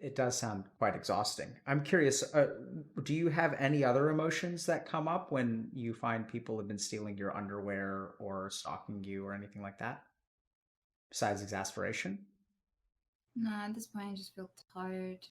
it does sound quite exhausting. I'm curious, do you have any other emotions that come up when you find people have been stealing your underwear or stalking you or anything like that, besides exasperation? No, at this point, I just feel tired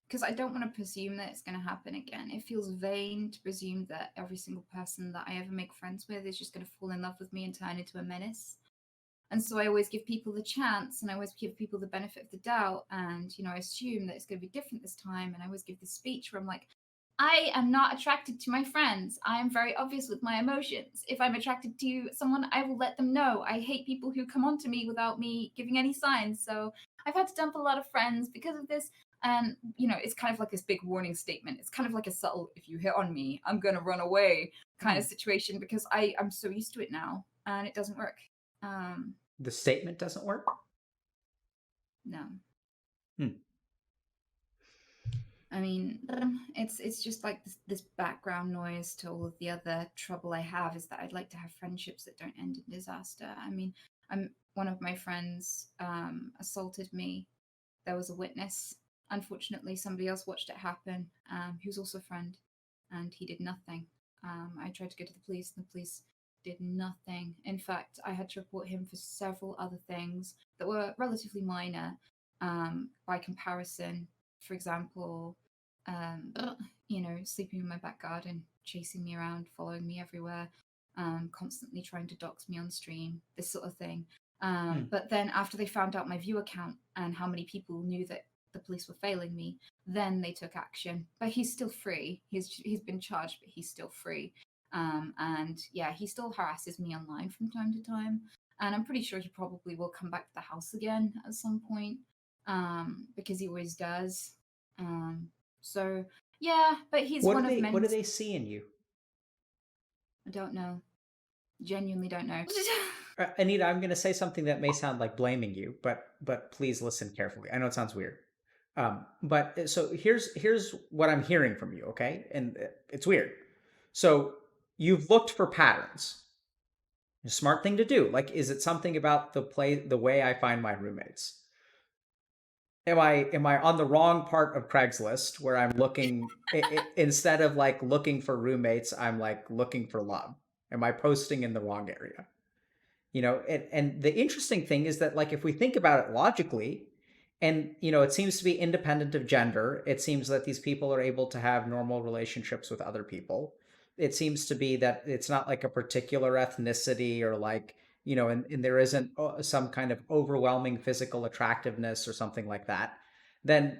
because I don't want to presume that it's going to happen again. It feels vain to presume that every single person that I ever make friends with is just going to fall in love with me and turn into a menace. And so I always give people the chance and I always give people the benefit of the doubt. And, I assume that it's going to be different this time. And I always give this speech where I'm like, I am not attracted to my friends. I am very obvious with my emotions. If I'm attracted to someone, I will let them know. I hate people who come on to me without me giving any signs. So I've had to dump a lot of friends because of this. And, it's kind of like this big warning statement. It's kind of like a subtle, if you hit on me, I'm going to run away kind Hmm. of situation because I'm so used to it now and it doesn't work. Um, The statement doesn't work? no. Hmm. I mean, it's just like this background noise to all of the other trouble I have is that I'd like to have friendships that don't end in disaster. I mean, one of my friends assaulted me. There was a witness. Unfortunately, somebody else watched it happen. He was also a friend, and he did nothing. I tried to go to the police, and the police did nothing. In fact, I had to report him for several other things that were relatively minor by comparison. For example, um, sleeping in my back garden, chasing me around, following me everywhere, constantly trying to dox me on stream, this sort of thing. Hmm. But then after they found out my view account and how many people knew that the police were failing me, then they took action. But he's still free. He's been charged, but he's still free. And yeah, he still harasses me online from time to time. And I'm pretty sure he probably will come back to the house again at some point, because he always does. Um, so yeah, but he's What do one of they what many. do they see in you? I don't know. Genuinely don't know. Anita, I'm going to say something that may sound like blaming you, but please listen carefully. I know it sounds weird. But so here's what I'm hearing from you, okay? And it's weird. So you've looked for patterns. A smart thing to do. Like, is it something about the way I find my roommates? Am I on the wrong part of Craigslist where I'm looking instead of like looking for roommates, I'm like looking for love? Am I posting in the wrong area? And the interesting thing is that like if we think about it logically, and it seems to be independent of gender, it seems that these people are able to have normal relationships with other people. It seems to be that it's not like a particular ethnicity or like and there isn't some kind of overwhelming physical attractiveness or something like that. Then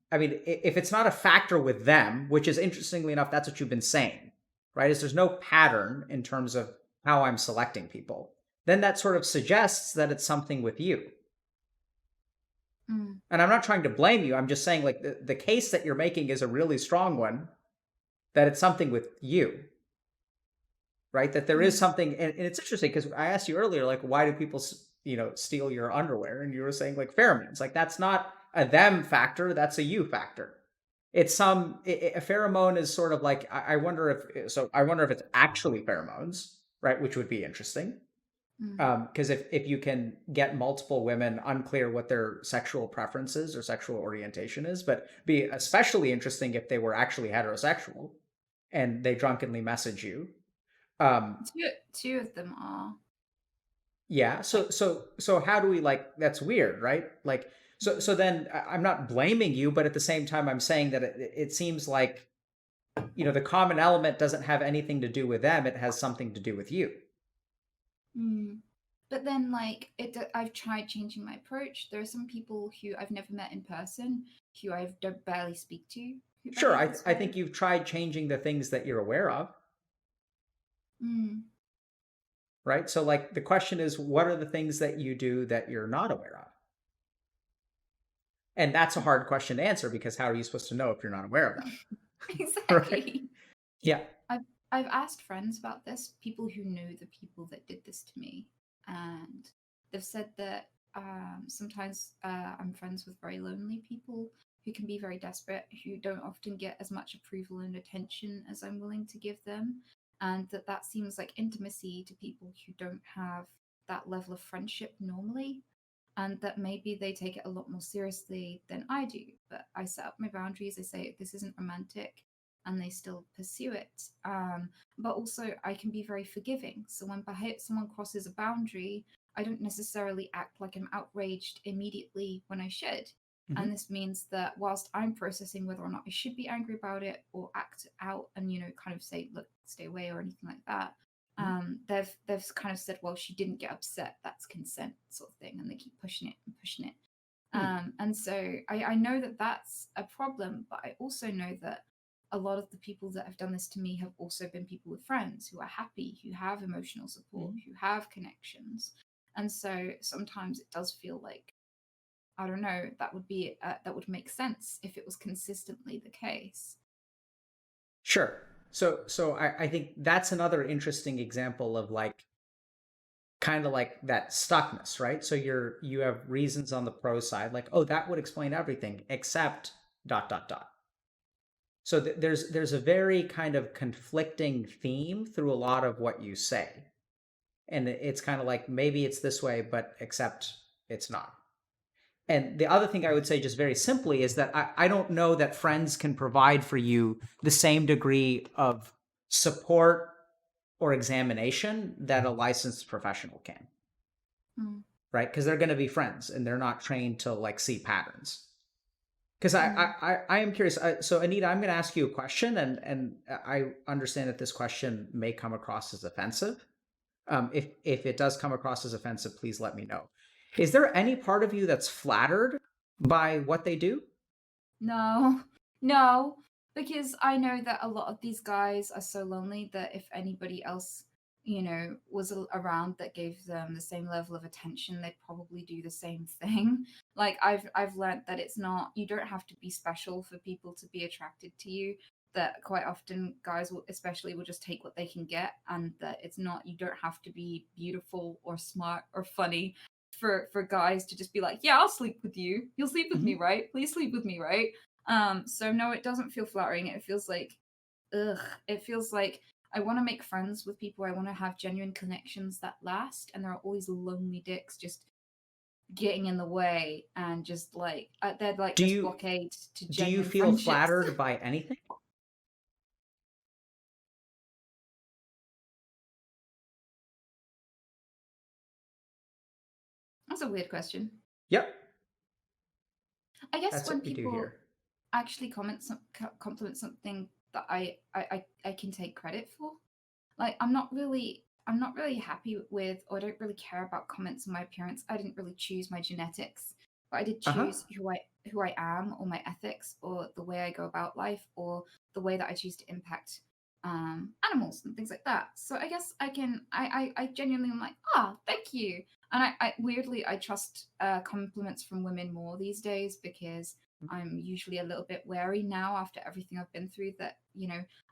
I mean, if it's not a factor with them, which is interestingly enough, that's what you've been saying, right? Is there's no pattern in terms of how I'm selecting people, then that sort of suggests that it's something with you. Mm, And I'm not trying to blame you. I'm just saying, like, the case that you're making is a really strong one, that it's something with you, right? That there is mm, something. And it's interesting because I asked you earlier, like, why do people, steal your underwear? And you were saying, like, pheromones. Like, that's not a them factor, that's a you factor. It's a pheromone is sort of like, I wonder if it's actually pheromones, right? Which would be interesting. mm. Because if you can get multiple women, unclear what their sexual preferences or sexual orientation is, but be especially interesting if they were actually heterosexual and they drunkenly message you. Um, Two of them are yeah. like. So how do we like? That's weird, right? Like so then I'm not blaming you, but at the same time I'm saying that it seems like the common element doesn't have anything to do with them; it has something to do with you. Mm. But then, like, I've tried changing my approach. There are some people who I've never met in person, who I don't barely speak to, who Sure, behave I this I think way. you've tried changing the things that you're aware of. Mm. Right? So, like, the question is, what are the things that you do that you're not aware of? And that's a hard question to answer because how are you supposed to know if you're not aware of them? Right? Exactly. Yeah. I've I've asked friends about this, people who knew the people that did this to me, and they've said that sometimes I'm friends with very lonely people who can be very desperate, who don't often get as much approval and attention as I'm willing to give them, and that seems like intimacy to people who don't have that level of friendship normally. and that maybe they take it a lot more seriously than I do. But I set up my boundaries. I say this isn't romantic, and they still pursue it. But also, I can be very forgiving. So when someone crosses a boundary, I don't necessarily act like I'm outraged immediately when I should. Mm-hmm. And this means that whilst I'm processing whether or not I should be angry about it or act out and, kind of say, look, stay away or anything like that, Mm-hmm. they've kind of said, well, she didn't get upset. That's consent, sort of thing. And they keep pushing it and pushing it. And so I know that that's a problem, but I also know that a lot of the people that have done this to me have also been people with friends who are happy, who have emotional support, who have connections. And so sometimes it does feel like, I don't know, that would make sense if it was consistently the case. Sure. So I think that's another interesting example of like kind of like that stuckness, right? So you have reasons on the pro side, like, oh, that would explain everything, except dot dot dot. So there's a very kind of conflicting theme through a lot of what you say. And it's kind of like maybe it's this way, but except it's not. And the other thing I would say, just very simply, is that I don't know that friends can provide for you the same degree of support or examination that a licensed professional can, right? Because they're going to be friends and they're not trained to like see patterns. Because I am curious. So Anita, I'm going to ask you a question, and I understand that this question may come across as offensive. If it does come across as offensive, please let me know. Is there any part of you that's flattered by what they do? No, no, because I know that a lot of these guys are so lonely that if anybody else, was around that gave them the same level of attention, they'd probably do the same thing. Like I've learned that it's not, you don't have to be special for people to be attracted to you. That quite often guys will especially will just take what they can get, and that it's not, you don't have to be beautiful or smart or funny for guys to just be like, yeah, I'll sleep with you. You'll sleep with me, Mm-hmm. right? Please sleep with me, right? So no, it doesn't feel flattering. It feels like, ugh. It feels like I want to make friends with people. I want to have genuine connections that last, and there are all these lonely dicks just getting in the way and just like they're like Do this you blockade to do you genuine feel friendships. flattered by anything? That's a weird question. Yep, I guess that's when what we do people here. actually compliment something that I can take credit for. Like I'm not really happy with, or I don't really care about comments on my appearance. I didn't really choose my genetics, but I did Uh huh. choose who I am, or my ethics, or the way I go about life, or the way that I choose to impact animals and things like that. So I guess I genuinely am like, thank you. And I weirdly I trust compliments from women more these days, because I'm usually a little bit wary now after everything I've been through, that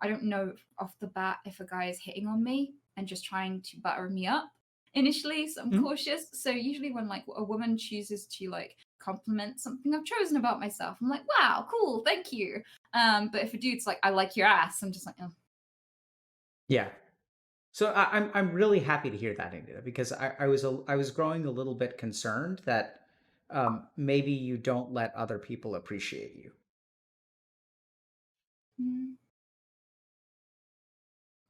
I don't know off the bat if a guy is hitting on me and just trying to butter me up initially, so I'm Mm-hmm. cautious. So usually when like a woman chooses to like compliment something I've chosen about myself, I'm like, wow, cool, thank you. But if a dude's like, I like your ass, I'm just like, oh. Yeah. So I'm really happy to hear that, Anita, because I was growing a little bit concerned that maybe you don't let other people appreciate you. Mm.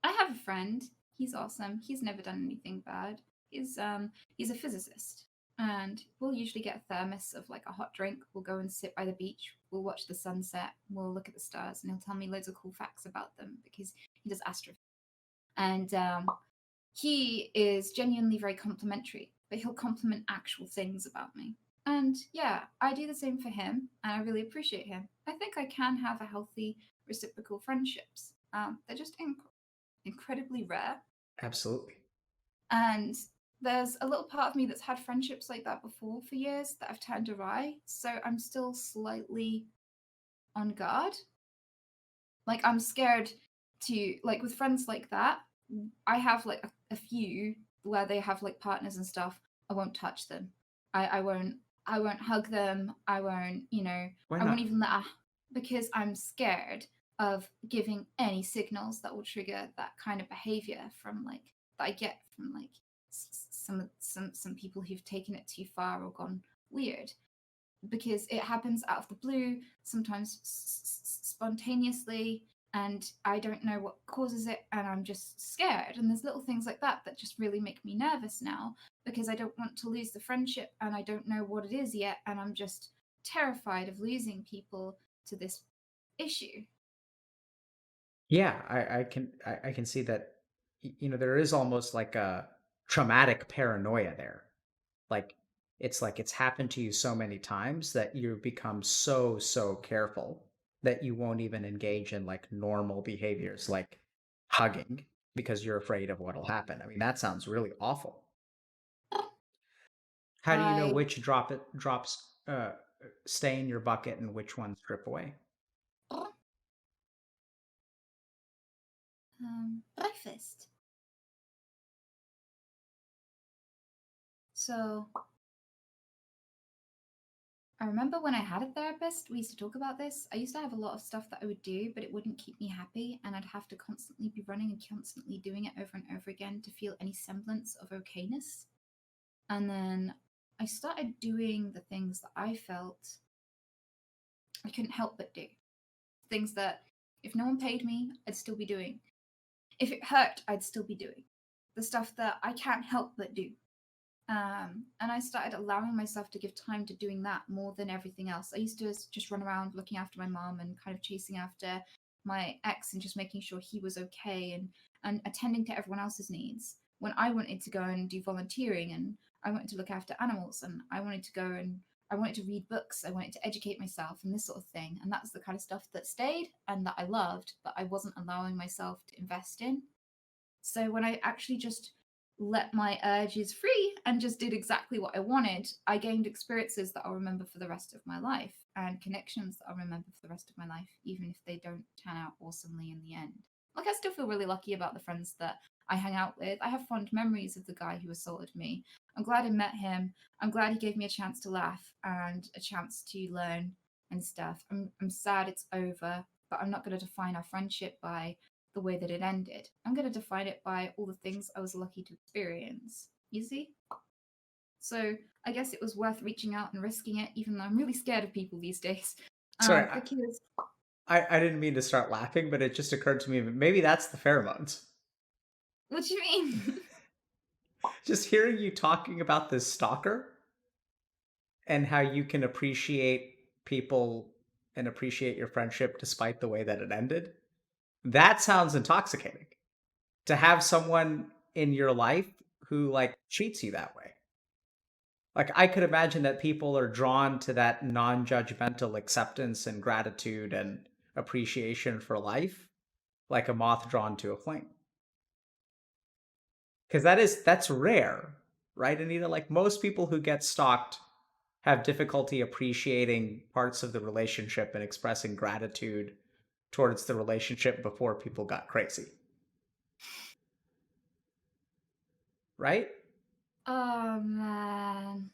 I have a friend. He's awesome. He's never done anything bad. He's a physicist, and we'll usually get a thermos of like a hot drink. We'll go and sit by the beach. We'll watch the sunset. We'll look at the stars, and he'll tell me loads of cool facts about them because he does astrophysics. And he is genuinely very complimentary, but he'll compliment actual things about me. And yeah, I do the same for him, and I really appreciate him. I think I can have a healthy reciprocal friendships. They're just incredibly rare. Absolutely. And there's a little part of me that's had friendships like that before for years that have turned awry. So I'm still slightly on guard. Like I'm scared to, like, with friends like that, I have like a few where they have like partners and stuff. I won't touch them. I won't hug them. I won't, Why I won't not? even because I'm scared of giving any signals that will trigger that kind of behavior from like that I get from like some people who've taken it too far or gone weird, because it happens out of the blue, sometimes spontaneously, and I don't know what causes it, and I'm just scared. And there's little things like that that just really make me nervous now, because I don't want to lose the friendship and I don't know what it is yet, and I'm just terrified of losing people to this issue. Yeah, I can see that. You know, there is almost like a traumatic paranoia there. Like it's happened to you so many times that you become so careful that you won't even engage in like normal behaviors like hugging because you're afraid of what'll happen. I mean, that sounds really awful. How do you know I which drops stay in your bucket and which ones drip away? breakfast. So I remember when I had a therapist, we used to talk about this. I used to have a lot of stuff that I would do, but it wouldn't keep me happy. And I'd have to constantly be running and constantly doing it over and over again to feel any semblance of okayness. And then I started doing the things that I felt I couldn't help but do. Things that if no one paid me, I'd still be doing. If it hurt, I'd still be doing. The stuff that I can't help but do. And I started allowing myself to give time to doing that more than everything else. I used to just run around looking after my mom and kind of chasing after my ex and just making sure he was okay, and attending to everyone else's needs. When I wanted to go and do volunteering, and I wanted to look after animals, and I wanted to go and I wanted to read books, I wanted to educate myself and this sort of thing. And that's the kind of stuff that stayed and that I loved, but I wasn't allowing myself to invest in. So when I actually just let my urges free and just did exactly what I wanted, I gained experiences that I'll remember for the rest of my life, and connections that I'll remember for the rest of my life, even if they don't turn out awesomely in the end. Like, I still feel really lucky about the friends that I hang out with. I have fond memories of the guy who assaulted me. I'm glad I met him. I'm glad he gave me a chance to laugh and a chance to learn and stuff. I'm sad it's over, but I'm not going to define our friendship by the way that it ended. I'm going to define it by all the things I was lucky to experience. You see? So I guess it was worth reaching out and risking it, even though I'm really scared of people these days. Sorry, Because I didn't mean to start laughing, but it just occurred to me maybe that's the pheromones. what do you mean? Just hearing you talking about this stalker and how you can appreciate people and appreciate your friendship despite the way that it ended. That sounds intoxicating. To have someone in your life who like treats you that way. Like I could imagine that people are drawn to that non-judgmental acceptance and gratitude and appreciation for life like a moth drawn to a flame. Because that's rare, right, Anita? Like most people who get stalked have difficulty appreciating parts of the relationship and expressing gratitude towards the relationship before people got crazy, right? Oh man.